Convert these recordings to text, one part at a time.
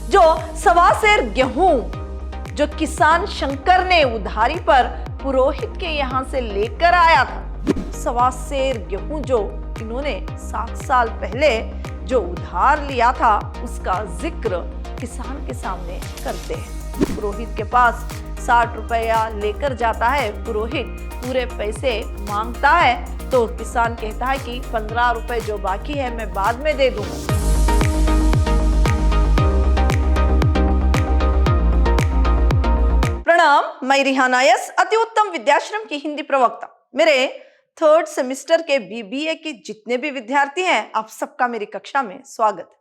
जो सवा सेर गेहूं जो किसान शंकर ने उधारी पर पुरोहित के यहां से लेकर आया था। सवा सेर गेहूं जो इन्होंने 7 साल पहले जो उधार लिया था, उसका जिक्र किसान के सामने करते हैं। पुरोहित के पास 60 रुपया लेकर जाता है। पुरोहित पूरे पैसे मांगता है तो किसान कहता है कि 15 रुपए जो बाकी है मैं बाद में दे दूंगा। प्रणाम, मैं रिहाना यस, अति उत्तम विद्याश्रम की हिंदी प्रवक्ता। मेरे 3rd सेमेस्टर के बीबीए के जितने भी विद्यार्थी हैं, आप सबका मेरी कक्षा में स्वागत है।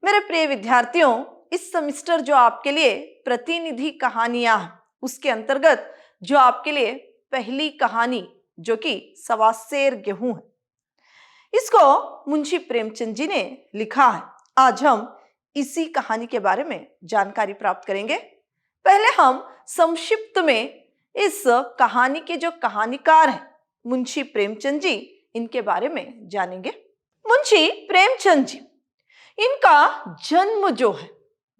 मेरे प्रिय विद्यार्थियों, इस सेमेस्टर जो आपके लिए प्रतिनिधि कहानियां हैं, उसके अंतर्गत जो आपके लिए पहली कहानी जो कि सवा सेर गेहूं है, इसको मुंशी प्रेमचंद जी ने लिखा है। आज हम इसी कहानी के बारे में जानकारी प्राप्त करेंगे। पहले हम संक्षिप्त में इस कहानी के जो कहानीकार हैं मुंशी प्रेमचंद जी, इनके बारे में जानेंगे। मुंशी प्रेमचंद जी, इनका जन्म जो है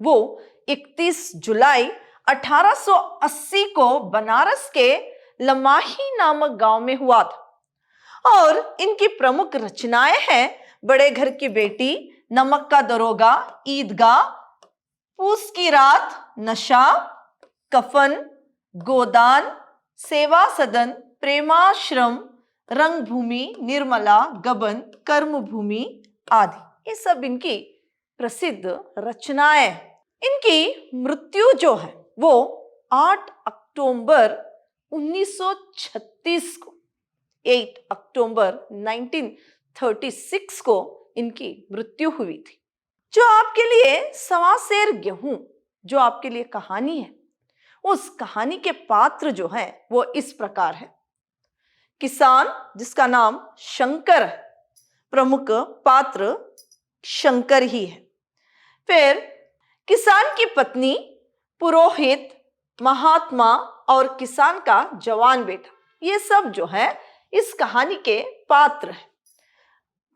वो 31 जुलाई 1880 को बनारस के लमाही नामक गांव में हुआ था और इनकी प्रमुख रचनाएं हैं बड़े घर की बेटी, नमक का दरोगा, ईदगाह, पूस की रात, नशा, कफन, गोदान, सेवा सदन, प्रेमाश्रम, रंगभूमि, निर्मला, गबन, कर्मभूमि आदि। ये सब इनकी प्रसिद्ध रचनाएं। इनकी मृत्यु जो है वो 8 अक्टूबर 1936 को 8 अक्टूबर 1936 को इनकी मृत्यु हुई थी। जो आपके लिए सवा सेर गेहूं जो आपके लिए कहानी है, उस कहानी के पात्र जो है वो इस प्रकार है। किसान जिसका नाम शंकर है, प्रमुख पात्र शंकर ही है। फिर किसान की पत्नी, पुरोहित, महात्मा और किसान का जवान बेटा, ये सब जो है इस कहानी के पात्र हैं।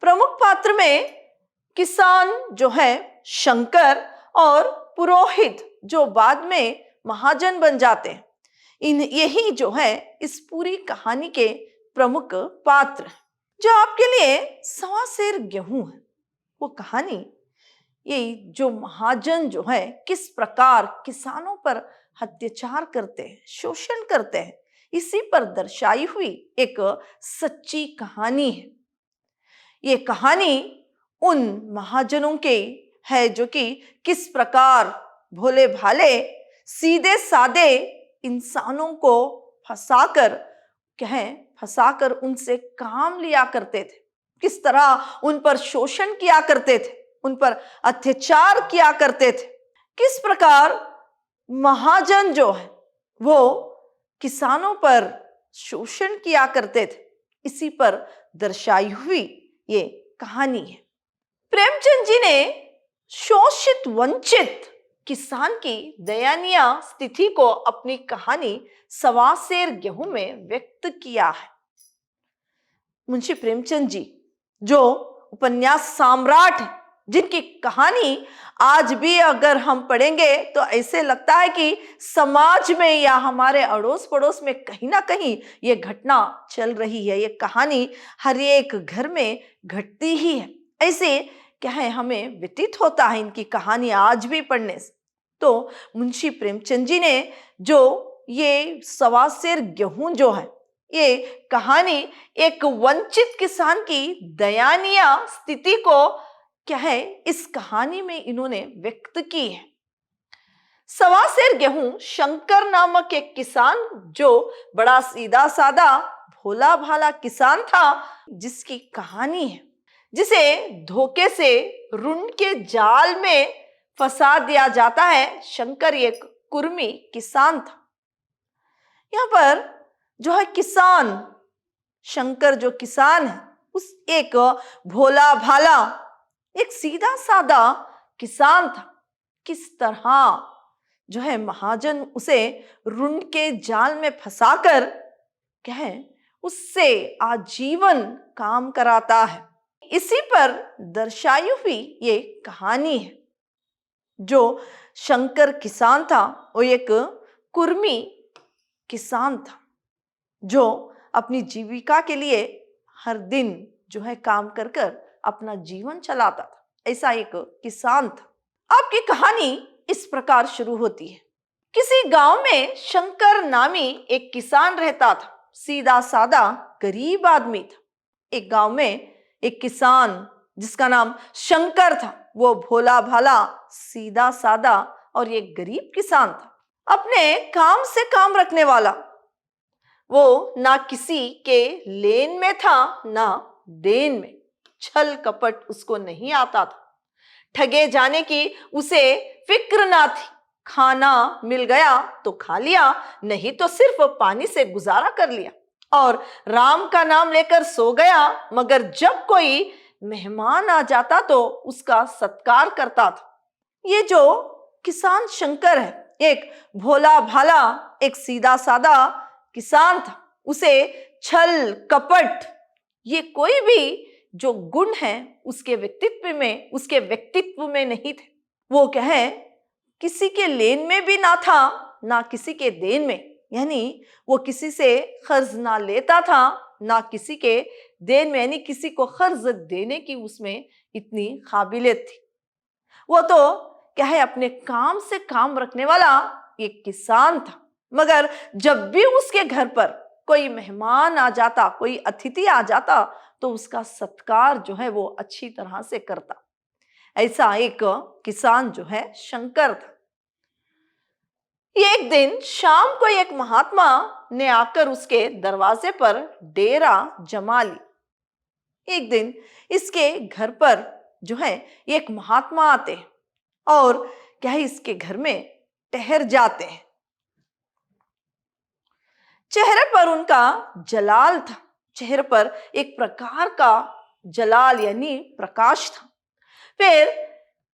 प्रमुख पात्र में किसान जो है शंकर और पुरोहित जो बाद में महाजन बन जाते हैं, यही जो है इस पूरी कहानी के प्रमुख पात्र हैं। जो आपके लिए सवा सेर गेहूं है, वो कहानी ये जो महाजन जो है किस प्रकार किसानों पर अत्याचार करते हैं, शोषण करते हैं, इसी पर दर्शाई हुई एक सच्ची कहानी है। ये कहानी उन महाजनों के है जो कि किस प्रकार भोले भाले सीधे सादे इंसानों को फंसाकर उनसे काम लिया करते थे, किस तरह उन पर शोषण किया करते थे, उन पर अत्याचार किया करते थे, किस प्रकार महाजन जो है वो किसानों पर शोषण किया करते थे, इसी पर दर्शाई हुई ये कहानी है। प्रेमचंद जी ने शोषित वंचित किसान की दयनीय स्थिति को अपनी कहानी सवा सेर गेहूं में व्यक्त किया है। मुंशी प्रेमचंद जी जो उपन्यास सम्राट है, जिनकी कहानी आज भी अगर हम पढ़ेंगे तो ऐसे लगता है कि समाज में या हमारे अड़ोस पड़ोस में कहीं ना कहीं ये घटना चल रही है। ये कहानी हर एक घर में घटती ही है, ऐसे क्या है हमें व्यतीत होता है इनकी कहानी आज भी पढ़ने से। तो मुंशी प्रेमचंद जी ने जो ये सवा सेर गेहूं जो है, ये कहानी एक वंचित किसान की दयनीय स्थिति को क्या है इस कहानी में इन्होंने व्यक्त की है। सवा सेर गेहूं शंकर नामक एक किसान जो बड़ा सीधा सादा भोला भाला किसान था, जिसकी कहानी है, जिसे धोखे से ऋण के जाल में फंसा दिया जाता है। शंकर एक कुर्मी किसान था। यहाँ पर जो है किसान शंकर जो किसान है, उस एक भोला भाला एक सीधा सादा किसान था। किस तरह जो है महाजन उसे ऋण के जाल में फंसाकर क्या है उससे आजीवन काम कराता है, इसी पर दर्शाई हुई ये कहानी है। जो शंकर किसान था वो एक कुर्मी किसान था जो अपनी जीविका के लिए हर दिन जो है काम कर कर अपना जीवन चलाता था। ऐसा एक किसान था। आपकी कहानी इस प्रकार शुरू होती है। किसी गांव में शंकर नामी एक किसान रहता था। सीधा सादा गरीब आदमी था। एक गांव में एक किसान जिसका नाम शंकर था, वो भोला भाला, सीधा सादा और एक गरीब किसान था। अपने काम से काम रखने वाला। वो ना किसी के लेन में था ना देन में। छल कपट उसको नहीं आता था। ठगे जाने की उसे फिक्र ना थी। खाना मिल गया तो खा लिया, नहीं तो सिर्फ पानी से गुजारा कर लिया और राम का नाम लेकर सो गया। मगर जब कोई मेहमान आ जाता तो उसका सत्कार करता था। ये जो किसान शंकर है, एक भोला भाला, एक सीधा सादा किसान था। उसे छल कपट ये कोई भी जो गुण है उसके व्यक्तित्व में नहीं थे। वो कहे किसी के लेन में भी ना था ना किसी के देन में, यानी वो किसी से कर्ज ना लेता था ना किसी के देन में, यानी किसी को कर्ज देने की उसमें इतनी काबिलियत थी। वो तो क्या है अपने काम से काम रखने वाला एक किसान था। मगर जब भी उसके घर पर कोई मेहमान आ जाता, कोई अतिथि आ जाता तो उसका सत्कार जो है वो अच्छी तरह से करता। ऐसा एक किसान जो है शंकर था। एक दिन शाम को एक महात्मा ने आकर उसके दरवाजे पर डेरा जमा ली। एक दिन इसके घर पर जो है एक महात्मा आते हैं और क्या है इसके घर में ठहर जाते हैं। चेहरे पर उनका जलाल था। चेहरे पर एक प्रकार का जलाल यानी प्रकाश था। फिर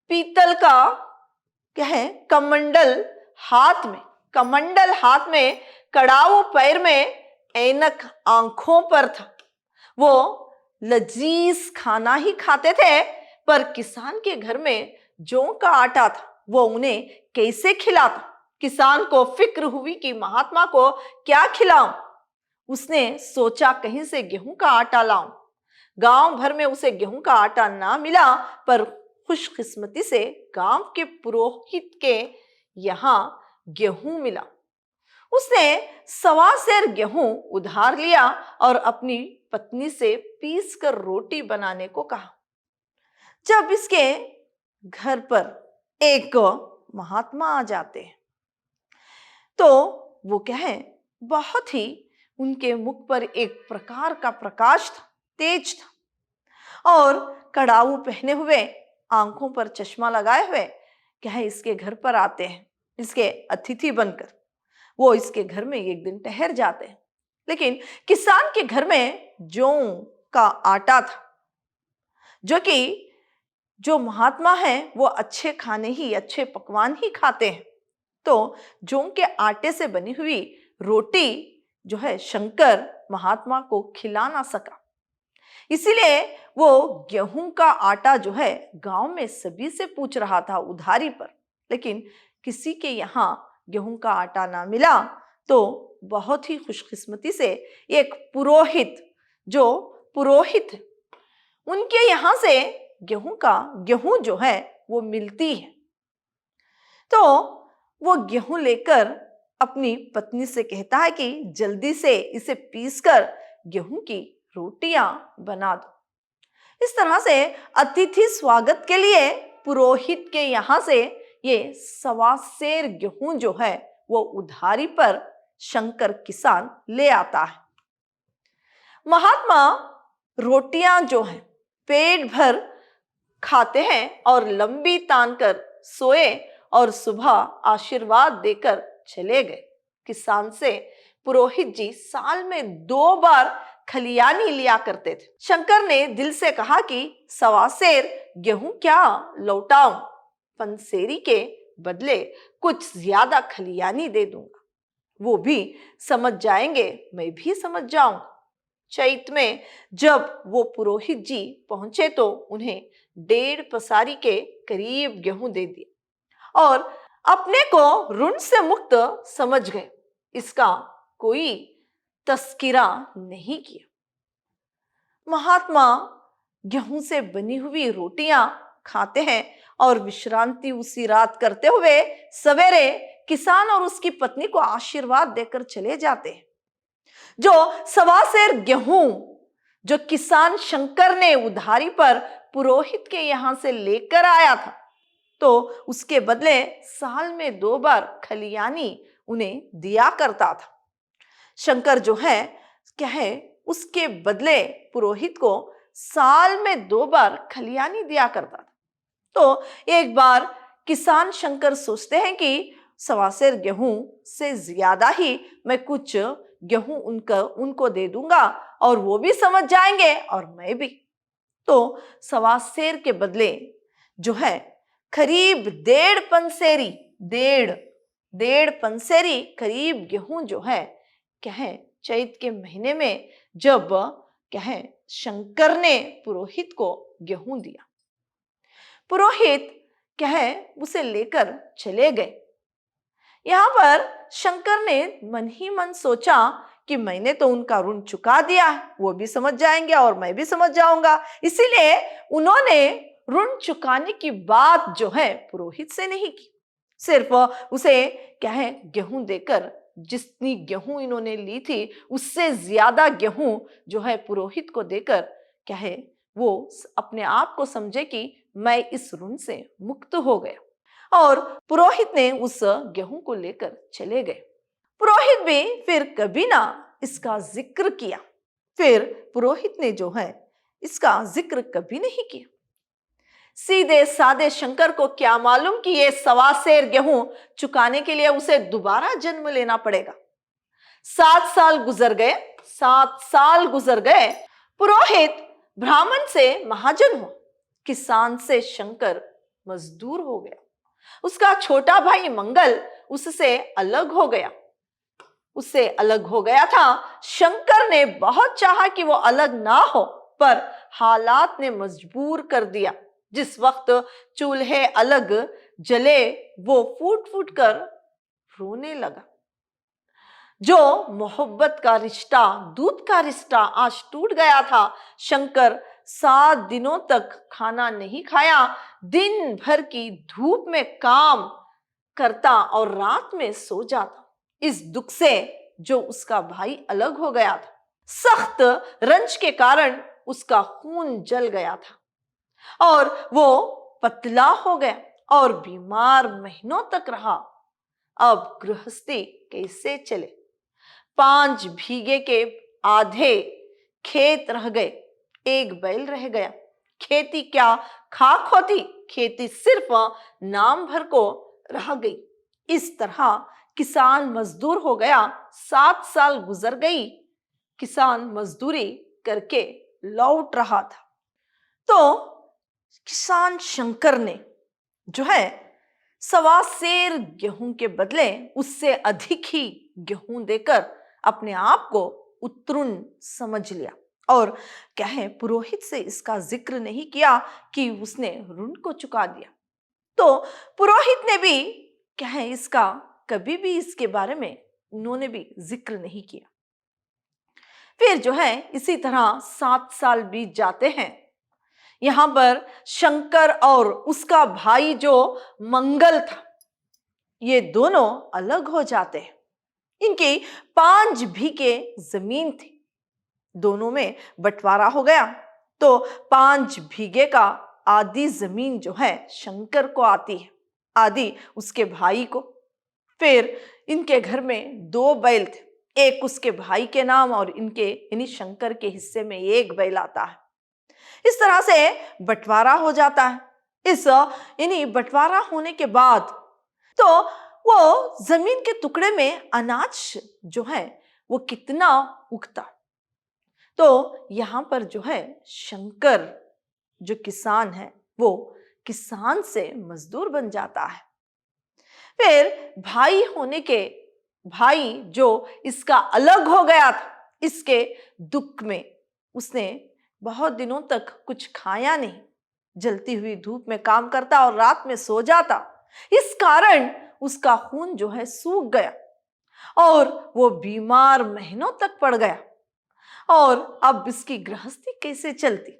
पीतल का क्या है कमंडल हाथ में कड़ाऊ पैर में ऐनक आंखों पर था। वो लजीज खाना ही खाते थे, पर किसान के घर में जौ का आटा था, वो उन्हें कैसे खिलाता। किसान को फिक्र हुई कि महात्मा को क्या खिलाऊं। उसने सोचा कहीं से गेहूं का आटा लाऊं। गांव भर में उसे गेहूं का आटा ना मिला, पर खुशकिस्मती से गांव के पुरोहित के यहां गेहूं मिला। उसने 1.25 सेर गेहूं उधार लिया और अपनी पत्नी से पीस कर रोटी बनाने को कहा। जब इसके घर पर एक महात्मा आ जाते हैं तो वो क्या है बहुत ही उनके मुख पर एक प्रकार का प्रकाश था, तेज था और कड़ाऊ पहने हुए, आंखों पर चश्मा लगाए हुए क्या है इसके घर पर आते हैं इसके अतिथि बनकर। वो इसके घर में एक दिन ठहर जाते हैं। लेकिन किसान के घर में जौ का आटा था, जो कि जो महात्मा है वो अच्छे खाने ही, अच्छे पकवान ही खाते हैं। तो जौ के आटे से बनी हुई रोटी जो है शंकर महात्मा को खिला ना सका। इसीलिए वो गेहूं का आटा जो है गांव में सभी से पूछ रहा था उधारी पर, लेकिन किसी के यहाँ गेहूं का आटा ना मिला। तो बहुत ही खुशकिस्मती से एक पुरोहित उनके यहाँ से गेहूं जो है वो मिलती है। तो वो गेहूं लेकर अपनी पत्नी से कहता है कि जल्दी से इसे पीसकर गेहूं की रोटियां बना दो। इस तरह से अतिथि स्वागत के लिए पुरोहित के यहाँ से ये 1.25 सेर गेहूं जो है वो उधारी पर शंकर किसान ले आता है। महात्मा रोटियां जो है पेट भर खाते हैं और लंबी तान कर सोए और सुबह आशीर्वाद देकर चले गए। किसान से पुरोहित जी साल में 2 बार खलियानी लिया करते थे। शंकर ने दिल से कहा कि 1.25 सेर गेहूं क्या लौटाऊं, पंसेरी के बदले कुछ ज्यादा खलियानी दे दूंगा। वो भी समझ जाएंगे, मैं भी समझ जाऊंगा। चैत में जब वो पुरोहित जी पहुंचे तो उन्हें 1.5 पसारी के करीब गेहूं दे दिया। और अपने को ऋण से मुक्त समझ गए। इसका कोई तस्किरा नहीं किया। महात्मा गेहूं से बनी हुई रोटियां खाते हैं और विश्रांति उसी रात करते हुए सवेरे किसान और उसकी पत्नी को आशीर्वाद देकर चले जाते हैं। जो 1.25 गेहूं जो किसान शंकर ने उधारी पर पुरोहित के यहां से लेकर आया था, तो उसके बदले साल में 2 बार खलियानी उन्हें दिया करता था। शंकर जो है क्या है, उसके बदले पुरोहित को साल में 2 बार खलियानी दिया करता था। तो एक बार किसान शंकर सोचते हैं कि 1.25 गेहूं से ज्यादा ही मैं कुछ गेहूं उनको दे दूंगा और वो भी समझ जाएंगे और मैं भी। तो 1.25 के बदले जो है करीब 1.5 पंसेरी करीब गेहूं जो है क्या है, चैत के महीने में जब क्या है शंकर ने पुरोहित को गेहूं दिया, पुरोहित क्या है उसे लेकर चले गए। यहां पर शंकर ने मन ही मन सोचा कि मैंने तो उनका ऋण चुका दिया है, वो भी समझ जाएंगे और मैं भी समझ जाऊंगा। इसीलिए उन्होंने ऋण चुकाने की बात जो है पुरोहित से नहीं की, सिर्फ उसे क्या है गेहूं देकर, जितनी गेहूं इन्होंने ली थी उससे ज्यादा गेहूं जो है पुरोहित को देकर क्या है वो अपने आप को समझे कि मैं इस ऋण से मुक्त हो गया। और पुरोहित ने उस गेहूं को लेकर चले गए। पुरोहित भी फिर कभी ना इसका जिक्र किया। फिर पुरोहित ने जो है इसका जिक्र कभी नहीं किया। सीधे साधे शंकर को क्या मालूम कि ये 1.25 गेहूं चुकाने के लिए उसे दोबारा जन्म लेना पड़ेगा। 7 साल गुजर गए, 7 साल गुजर गए। पुरोहित ब्राह्मण से महाजन हुआ, किसान से शंकर मजदूर हो गया। उसका छोटा भाई मंगल उससे अलग हो गया, उससे अलग हो गया था। शंकर ने बहुत चाहा कि वो अलग ना हो, पर हालात ने मजबूर कर दिया। जिस वक्त चूल्हे अलग जले वो फूट फूट कर रोने लगा। जो मोहब्बत का रिश्ता, दूध का रिश्ता आज टूट गया था। शंकर 7 दिनों तक खाना नहीं खाया, दिन भर की धूप में काम करता और रात में सो जाता, इस दुख से जो उसका भाई अलग हो गया था। सख्त रंज के कारण उसका खून जल गया था और वो पतला हो गया और बीमार महीनों तक रहा। अब गृहस्थी कैसे चले? 5 बीघे के आधे खेत रह गए, 1 बैल रह गया। खेती क्या खाक होती, खेती सिर्फ नाम भर को रह गई। इस तरह किसान मजदूर हो गया। 7 साल गुजर गई, किसान मजदूरी करके लौट रहा था। तो किसान शंकर ने जो है 1.25 गेहूं के बदले उससे अधिक ही गेहूं देकर अपने आप को उत्तुंग समझ लिया और क्या है पुरोहित से इसका जिक्र नहीं किया कि उसने ऋण को चुका दिया। तो पुरोहित ने भी क्या है इसका कभी भी इसके बारे में उन्होंने भी जिक्र नहीं किया। फिर जो है इसी तरह 7 साल बीत जाते हैं। यहां पर शंकर और उसका भाई जो मंगल था, ये दोनों अलग हो जाते हैं। इनकी 5 बीघे जमीन थी, दोनों में बंटवारा हो गया। तो 5 बीघे का आधी जमीन जो है शंकर को आती है, आधी उसके भाई को। फिर इनके घर में 2 बैल थे, एक उसके भाई के नाम और इनके यानी शंकर के हिस्से में 1 बैल आता है। इस तरह से बंटवारा हो जाता है। इस यानी बंटवारा होने के बाद तो वो जमीन के टुकड़े में अनाज जो है वो कितना उगता। तो यहां पर जो है शंकर जो किसान है वो किसान से मजदूर बन जाता है। फिर भाई जो इसका अलग हो गया था, इसके दुख में उसने बहुत दिनों तक कुछ खाया नहीं, जलती हुई धूप में काम करता और रात में सो जाता। इस कारण उसका खून जो है सूख गया और वो बीमार महीनों तक पड़ गया। और अब इसकी गृहस्थी कैसे चलती?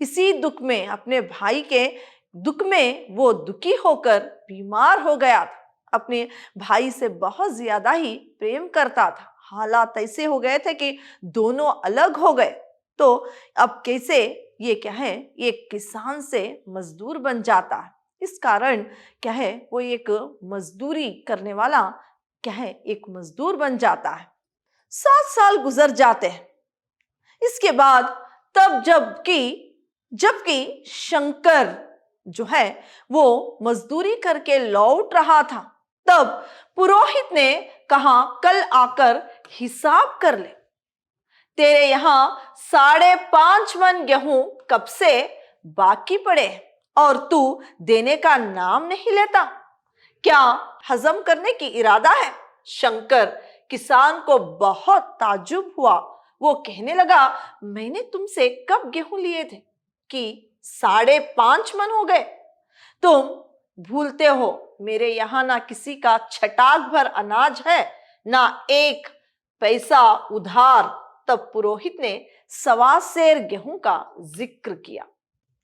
इसी दुख में, अपने भाई के दुख में वो दुखी होकर बीमार हो गया था। अपने भाई से बहुत ज्यादा ही प्रेम करता था। हालात ऐसे हो गए थे कि दोनों अलग हो गए। तो अब कैसे ये क्या है, एक किसान से मजदूर बन जाता है। इस कारण क्या है, वो एक मजदूरी करने वाला क्या है, एक मजदूर बन जाता है। 7 साल गुजर जाते हैं। इसके बाद तब जबकि शंकर जो है वो मजदूरी करके लौट रहा था, तब पुरोहित ने कहा, कल आकर हिसाब कर ले। तेरे यहां 5.5 मन गेहूं कब से बाकी पड़े हैं और तू देने का नाम नहीं लेता। क्या हजम करने की इरादा है? शंकर किसान को बहुत ताज्जुब हुआ। वो कहने लगा, मैंने तुमसे कब गेहूं लिए थे कि 5.5 मन हो गए? तुम भूलते हो, मेरे यहां ना किसी का छटाक भर अनाज है, ना एक पैसा उधार। तब पुरोहित ने 1.25 सेर गेहूं का जिक्र किया।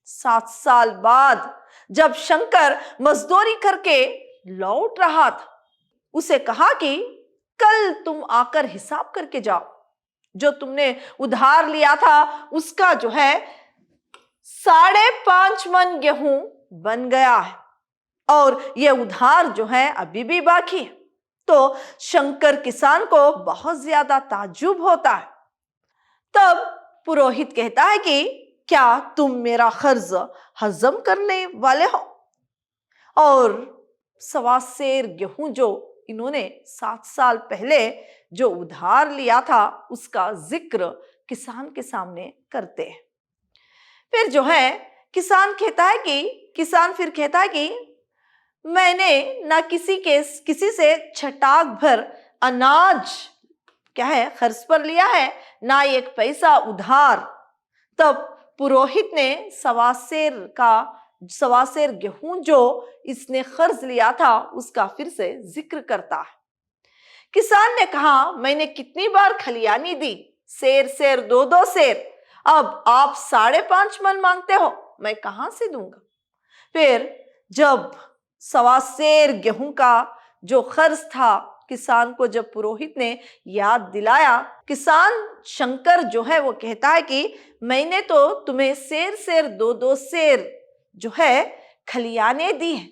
7 साल बाद जब शंकर मजदूरी करके लौट रहा था, उसे कहा कि कल तुम आकर हिसाब करके जाओ। जो तुमने उधार लिया था उसका जो है 5.5 मन गेहूं बन गया है और यह उधार जो है अभी भी बाकी है। तो शंकर किसान को बहुत ज्यादा ताज्जुब होता है। तब पुरोहित कहता है कि क्या तुम मेरा कर्ज हजम करने वाले हो? और 1.25 सेर गेहूं जो इन्होंने 7 साल पहले जो उधार लिया था उसका जिक्र किसान के सामने करते हैं। फिर जो है किसान फिर कहता है कि मैंने ना किसी से छटाक भर अनाज क्या है खर्च पर लिया है, ना एक पैसा उधार। तब पुरोहित ने 1.25 सेर गेहूं जो इसने कर्ज लिया था उसका फिर से जिक्र करता है। किसान ने कहा, मैंने कितनी बार खलियानी दी, सेर 2-2 सेर, अब आप 5.5 मन मांगते हो, मैं कहां से दूंगा? फिर जब 1.25 सेर गेहूं का जो कर्ज था किसान को जब पुरोहित ने याद दिलाया, किसान शंकर जो है वो कहता है कि मैंने तो तुम्हें सेर 2-2 सेर जो है खलियाने दी है,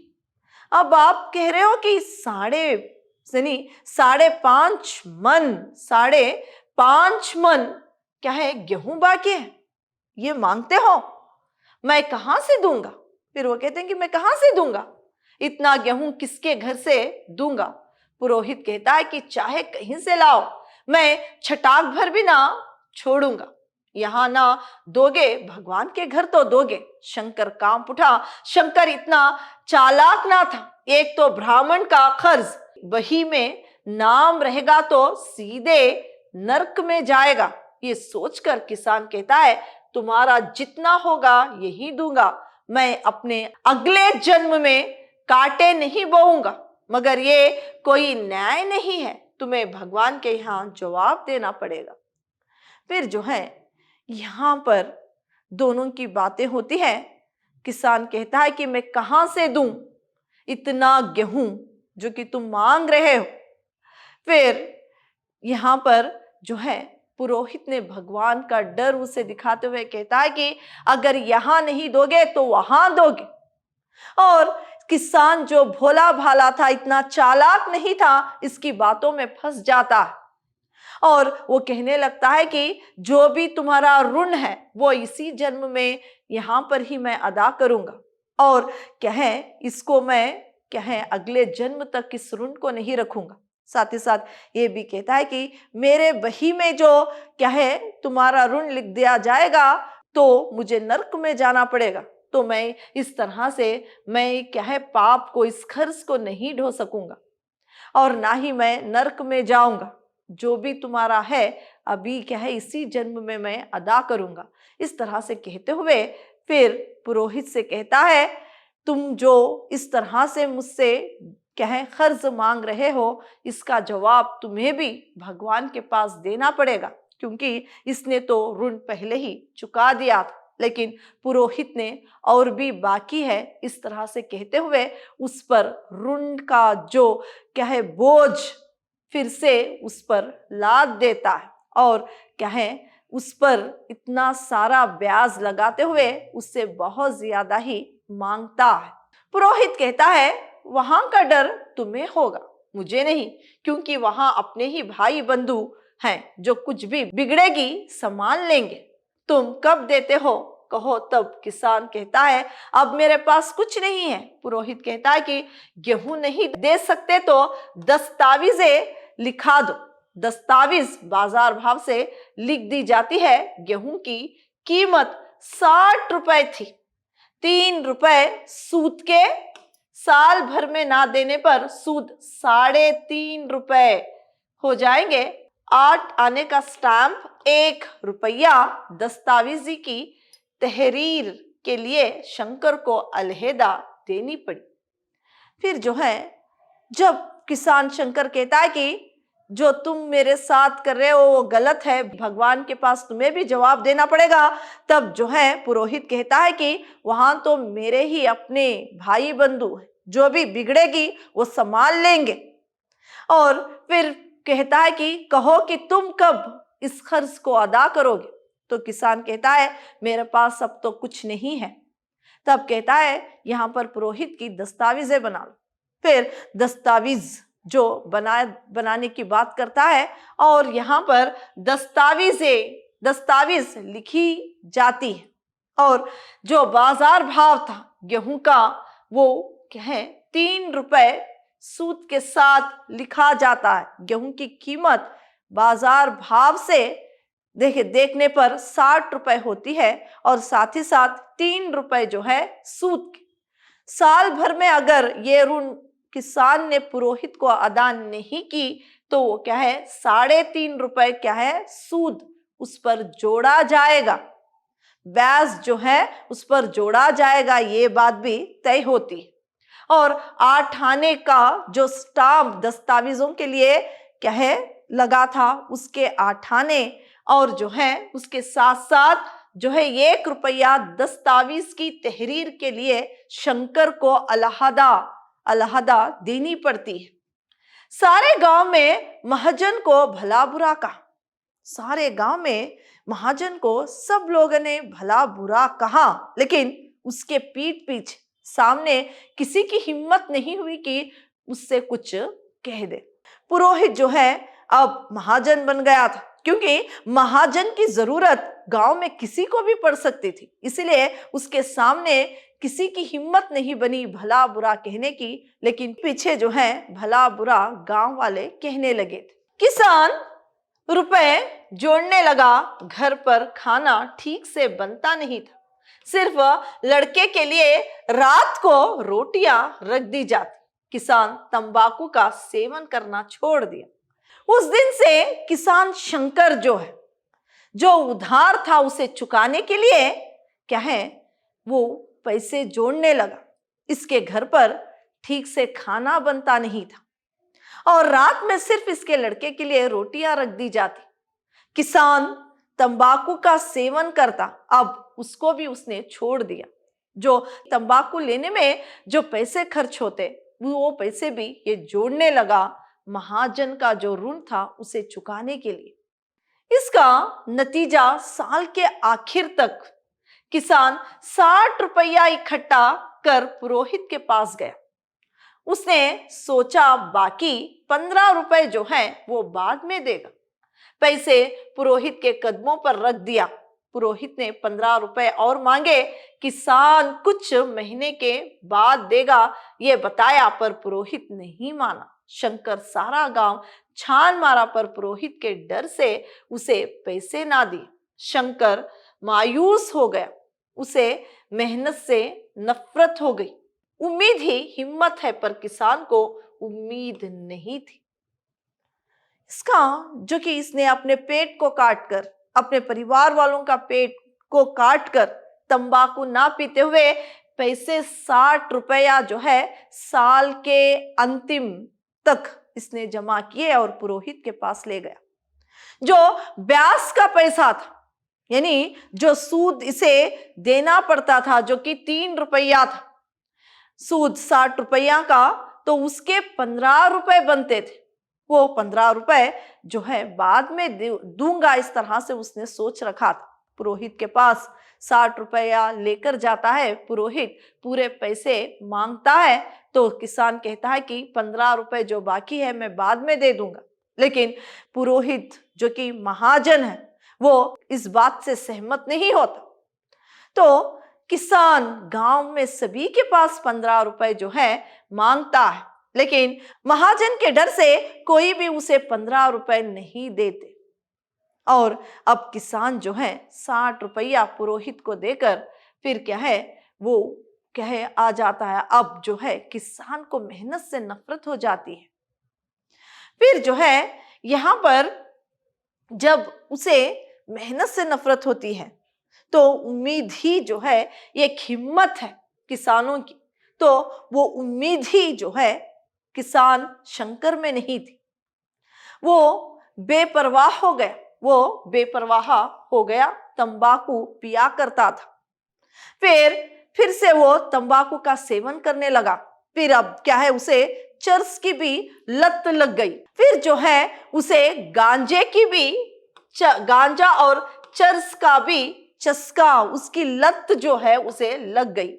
अब आप कह रहे हो कि 5.5 मन क्या है गेहूं बाकी है, ये मांगते हो, मैं कहां से दूंगा? फिर वो कहते हैं कि मैं कहां से दूंगा, इतना गेहूं किसके घर से दूंगा? पुरोहित कहता है कि चाहे कहीं से लाओ, मैं छटाक भर भी ना छोड़ूंगा। यहां ना दोगे, भगवान के घर तो दोगे। शंकर कांप उठा। शंकर इतना चालाक ना था। एक तो ब्राह्मण का कर्ज, वही में नाम रहेगा तो सीधे नरक में जाएगा। ये सोचकर किसान कहता है, तुम्हारा जितना होगा यही दूंगा, मैं अपने अगले जन्म में कांटे नहीं बोऊंगा, मगर ये कोई न्याय नहीं है, तुम्हें भगवान के यहां जवाब देना पड़ेगा। फिर जो है यहां पर दोनों की बातें होती है। किसान कहता है कि मैं कहां से दूं इतना गेहूं जो कि तुम मांग रहे हो। फिर यहां पर जो है पुरोहित ने भगवान का डर उसे दिखाते हुए कहता है कि अगर यहां नहीं दोगे तो वहां दोगे। और किसान जो भोला भाला था, इतना चालाक नहीं था, इसकी बातों में फंस जाता है और वो कहने लगता है कि जो भी तुम्हारा ऋण है वो इसी जन्म में यहां पर ही मैं अदा करूंगा और क्या है इसको मैं क्या है अगले जन्म तक इस ऋण को नहीं रखूंगा। साथ ही साथ ये भी कहता है कि मेरे बही में जो क्या है तुम्हारा ऋण लिख दिया जाएगा तो मुझे नरक में जाना पड़ेगा, तो मैं इस तरह से मैं क्या है पाप को, इस कर्ज को नहीं ढो सकूंगा और ना ही मैं नरक में जाऊंगा। जो भी तुम्हारा है अभी क्या है इसी जन्म में मैं अदा करूंगा। इस तरह से कहते हुए फिर पुरोहित से कहता है, तुम जो इस तरह से मुझसे कहें कर्ज मांग रहे हो, इसका जवाब तुम्हें भी भगवान के पास देना पड़ेगा, क्योंकि इसने तो ऋण पहले ही चुका दिया था। लेकिन पुरोहित ने और भी बाकी है इस तरह से कहते हुए उस पर ऋण का जो क्या है बोझ फिर से उस पर लाद देता है और क्या है उस पर इतना सारा ब्याज लगाते हुए उससे बहुत ज्यादा ही मांगता है। पुरोहित कहता है, वहां का डर तुम्हें होगा, मुझे नहीं, क्योंकि वहां अपने ही भाई बंधु हैं जो कुछ भी बिगड़ेगी संभाल लेंगे। तुम कब देते हो कहो। तब किसान कहता है, अब मेरे पास कुछ नहीं है। पुरोहित कहता है कि गेहूं नहीं दे सकते तो दस्तावेजें लिखा दो। दस्तावेज बाजार भाव से लिख दी जाती है। गेहूं की कीमत 60 रुपए थी। 3 रुपए सूद के, साल भर में ना देने पर सूद 3.5 रुपए हो जाएंगे। 8 आने का स्टैंप, 1 रुपया दस्तावेजी की तहरीर के लिए शंकर को अलहदा देनी पड़ी। फिर जो है जब किसान शंकर कहता है कि जो तुम मेरे साथ कर रहे हो वो गलत है, भगवान के पास तुम्हें भी जवाब देना पड़ेगा, तब जो है पुरोहित कहता है कि वहां तो मेरे ही अपने भाई बंधु हैं, जो भी बिगड़ेगी वो संभाल लेंगे। और फिर कहता है कि कहो कि तुम कब इस कर्ज को अदा करोगे। तो किसान कहता है, मेरे पास अब तो कुछ नहीं है। तब कहता है, यहां पर पुरोहित की दस्तावेजें बना लो। फिर दस्तावेज जो बनाने की बात करता है और यहाँ पर दस्तावेज लिखी जाती है और जो बाजार भाव था गेहूं का वो क्या है 3 रुपए सूद के साथ लिखा जाता है। गेहूं की कीमत बाजार भाव से देखने पर 60 रुपए होती है और साथ ही साथ 3 रुपए जो है सूद के। साल भर में अगर ये ऋण किसान ने पुरोहित को अदा नहीं की तो वो क्या है 3.5 रुपए क्या है सूद उस पर जोड़ा जाएगा, ब्याज जो है उस पर जोड़ा जाएगा, ये बात भी तय होती है। और 8 आने का जो स्टाम्प दस्तावेजों के लिए क्या है लगा था उसके 8 आने और जो है उसके साथ साथ जो है 1 रुपया दस्तावेज की तहरीर के लिए शंकर को अलहदा देनी पड़ती है। सारे गांव में महाजन को भला बुरा कहा। सारे गांव में महाजन को सब लोगों ने भला बुरा कहा, लेकिन उसके पीठ पीछे सामने किसी की हिम्मत नहीं हुई कि उससे कुछ कह दे। पुरोहित जो है अब महाजन बन गया था, क्योंकि महाजन की जरूरत गांव में किसी को भी पड़ सकती थी, इसलिए उसके सामने किसी की हिम्मत नहीं बनी भला बुरा कहने की। लेकिन पीछे जो है भला बुरा गांव वाले कहने लगे थे। किसान रुपए जोड़ने लगा, घर पर खाना ठीक से बनता नहीं था, सिर्फ लड़के के लिए रात को रोटियां रख दी जाती। किसान तंबाकू का सेवन करना छोड़ दिया। उस दिन से किसान शंकर जो उधार था उसे चुकाने के लिए क्या है वो पैसे जोड़ने लगा। इसके घर पर ठीक से खाना बनता नहीं था और रात में सिर्फ इसके लड़के के लिए रोटियां रख दी जाती। किसान तंबाकू का सेवन करता, अब उसको भी उसने छोड़ दिया। जो तंबाकू लेने में जो पैसे खर्च होते वो पैसे भी ये जोड़ने लगा महाजन का जो ऋण था उसे चुकाने के लिए। इसका नतीजा साल के आखिर तक किसान 60 रुपया इकट्ठा कर पुरोहित के पास गया। उसने सोचा बाकी 15 रुपए जो है वो बाद में देगा। पैसे पुरोहित के कदमों पर रख दिया। पुरोहित ने 15 रुपए और मांगे। किसान कुछ महीने के बाद देगा ये बताया, पर पुरोहित नहीं माना। शंकर सारा गांव छान मारा, पर पुरोहित के डर से उसे पैसे ना दिए। शंकर मायूस हो गया, उसे मेहनत से नफरत हो गई। उम्मीद ही हिम्मत है, पर किसान को उम्मीद नहीं थी। इसका जो कि इसने अपने पेट को काटकर, अपने परिवार वालों का पेट को काटकर तंबाकू ना पीते हुए पैसे 60 रुपया जो है साल के अंतिम तक इसने जमा किए और पुरोहित के पास ले गया। जो ब्याज का पैसा था, यानी जो सूद इसे देना पड़ता था, जो कि 3 रुपया था, सूद 60 रुपया का, तो उसके 15 रुपए बनते थे। वो 15 रुपए जो है बाद में दूंगा, इस तरह से उसने सोच रखा था। पुरोहित के पास 60 रुपया लेकर जाता है, पुरोहित पूरे पैसे मांगता है, तो किसान कहता है कि 15 रुपए जो बाकी है मैं बाद में दे दूंगा। लेकिन पुरोहित जो कि महाजन है, वो इस बात से सहमत नहीं होता। तो किसान गांव में सभी के पास 15 रुपए जो है मांगता है, लेकिन महाजन के डर से कोई भी उसे 15 रुपए नहीं देते। और अब किसान जो है 60 रुपया पुरोहित को देकर फिर क्या है, वो क्या है आ जाता है। अब जो है किसान को मेहनत से नफरत हो जाती है। फिर जो है यहाँ पर जब उसे मेहनत से नफरत होती है, तो उम्मीद ही जो है, एक हिम्मत है किसानों की, तो वो उम्मीद ही जो है किसान शंकर में नहीं थी। वो बेपरवाह हो गया, वो बेपरवाह हो गया, तंबाकू पिया करता था। फिर से वो तंबाकू का सेवन करने लगा। फिर अब क्या है, उसे चर्स की भी लत लग गई। फिर जो है उसे गांजे की भी, गांजा और चर्स का भी चस्का, उसकी लत जो है उसे लग गई।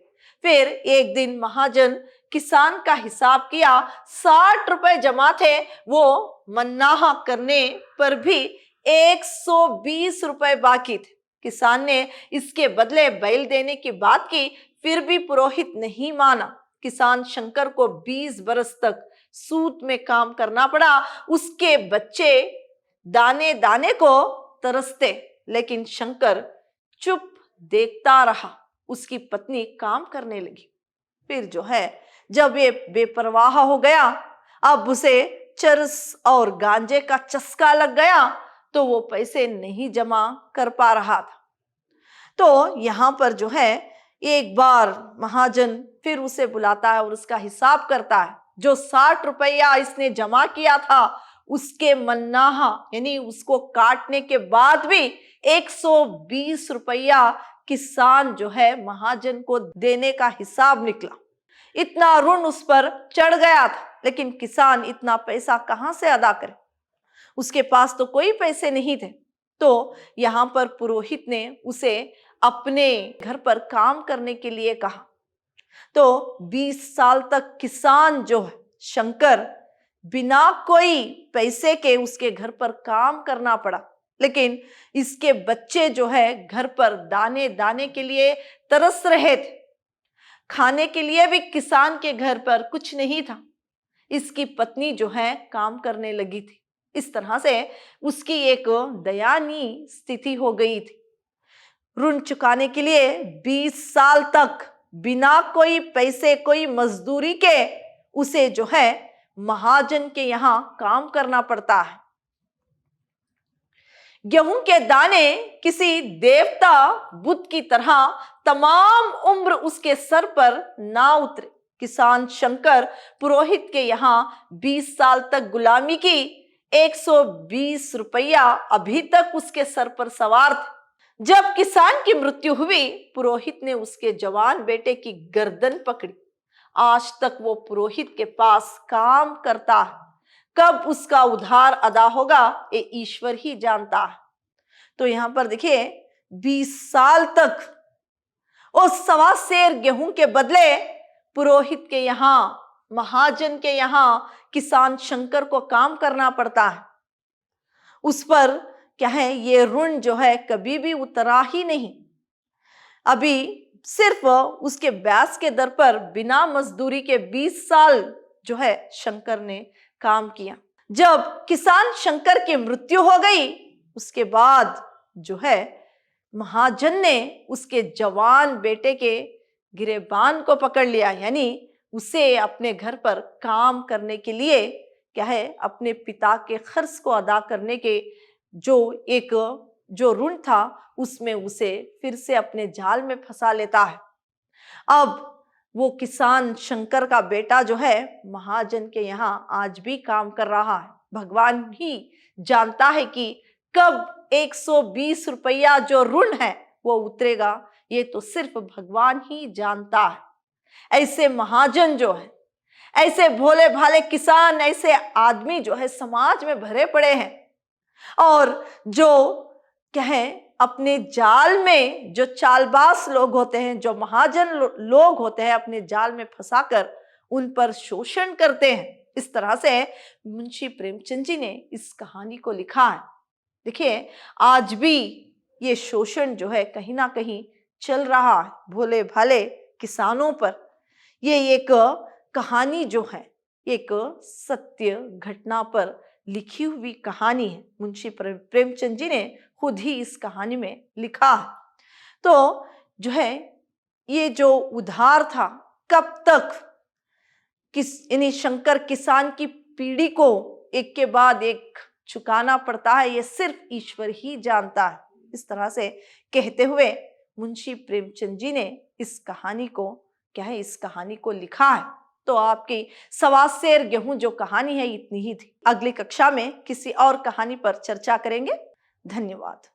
फिर एक दिन महाजन किसान का हिसाब किया, 60 रुपए जमा थे, वो मन्नाहा करने पर भी 120 रुपए बाकी थे। किसान ने इसके बदले बैल देने की बात की, फिर भी पुरोहित नहीं माना। किसान शंकर को 20 बरस तक सूत में काम करना पड़ा। उसके बच्चे दाने दाने को तरसते, लेकिन शंकर चुप देखता रहा। उसकी पत्नी काम करने लगी। फिर जो है जब ये बेपरवाह हो गया, अब उसे चरस और गांजे का चस्का लग गया, तो वो पैसे नहीं जमा कर पा रहा था। तो यहाँ पर जो है एक बार महाजन फिर उसे बुलाता है और उसका हिसाब करता है। जो 60 रुपया इसने जमा किया था, उसके मन्नाहा यानी उसको काटने के बाद भी 120 रुपया किसान जो है महाजन को देने का हिसाब निकला। इतना ऋण उस पर चढ़ गया था, लेकिन किसान इतना पैसा कहां से अदा करे, उसके पास तो कोई पैसे नहीं थे। तो यहाँ पर पुरोहित ने उसे अपने घर पर काम करने के लिए कहा। तो 20 साल तक किसान जो है शंकर बिना कोई पैसे के उसके घर पर काम करना पड़ा। लेकिन इसके बच्चे जो है घर पर दाने दाने के लिए तरस रहे थे। खाने के लिए भी किसान के घर पर कुछ नहीं था। इसकी पत्नी जो है काम करने लगी थी। इस तरह से उसकी एक दयनीय स्थिति हो गई थी। ऋण चुकाने के लिए 20 साल तक बिना कोई पैसे, कोई मजदूरी के उसे जो है महाजन के यहां काम करना पड़ता है। गेहूं के दाने किसी देवता बुद्ध की तरह तमाम उम्र उसके सर पर ना उतरे। किसान शंकर पुरोहित के यहां 20 साल तक गुलामी की, 120 रुपया अभी तक उसके सर पर सवार थे। जब किसान की मृत्यु हुई, पुरोहित ने उसके जवान बेटे की गर्दन पकड़ी। आज तक वो पुरोहित के पास काम करता है। कब उसका उधार अदा होगा, ये ईश्वर ही जानता है। तो यहां पर देखिए 20 साल तक उस 1.25 सेर गेहूं के बदले पुरोहित के यहां, महाजन के यहां किसान शंकर को काम करना पड़ता है। उस पर क्या है, ये ऋण जो है कभी भी उतरा ही नहीं। अभी सिर्फ उसके ब्याज के दर पर बिना मजदूरी के 20 साल जो है शंकर ने काम किया। जब किसान शंकर की मृत्यु हो गई, उसके बाद जो है महाजन ने उसके जवान बेटे के गिरेबान को पकड़ लिया, यानी उसे अपने घर पर काम करने के लिए क्या है, अपने पिता के खर्च को अदा करने के जो ऋण था उसमें उसे फिर से अपने जाल में फंसा लेता है। अब वो किसान शंकर का बेटा जो है महाजन के यहाँ आज भी काम कर रहा है। भगवान ही जानता है कि कब 120 रुपया जो ऋण है वो उतरेगा, ये तो सिर्फ भगवान ही जानता है। ऐसे महाजन जो है, ऐसे भोले भाले किसान, ऐसे आदमी जो है समाज में भरे पड़े हैं, और जो कहें अपने जाल में जो चालबाज लोग होते हैं, जो महाजन लोग होते हैं, अपने जाल में फंसाकर उन पर शोषण करते हैं। इस तरह से मुंशी प्रेमचंद जी ने इस कहानी को लिखा है। देखिए, आज भी ये शोषण जो है कहीं ना कहीं चल रहा है भोले भाले किसानों पर। ये एक कहानी जो है एक सत्य घटना पर लिखी हुई कहानी है। मुंशी प्रेमचंद जी ने खुद ही इस कहानी में लिखा है। तो जो है ये जो उधार था, कब तक यानी शंकर किसान की पीढ़ी को एक के बाद एक चुकाना पड़ता है, ये सिर्फ ईश्वर ही जानता है। इस तरह से कहते हुए मुंशी प्रेमचंद जी ने इस कहानी को इस कहानी को लिखा है। तो आपकी सवा सेर गेहूं जो कहानी है इतनी ही थी। अगली कक्षा में किसी और कहानी पर चर्चा करेंगे। धन्यवाद।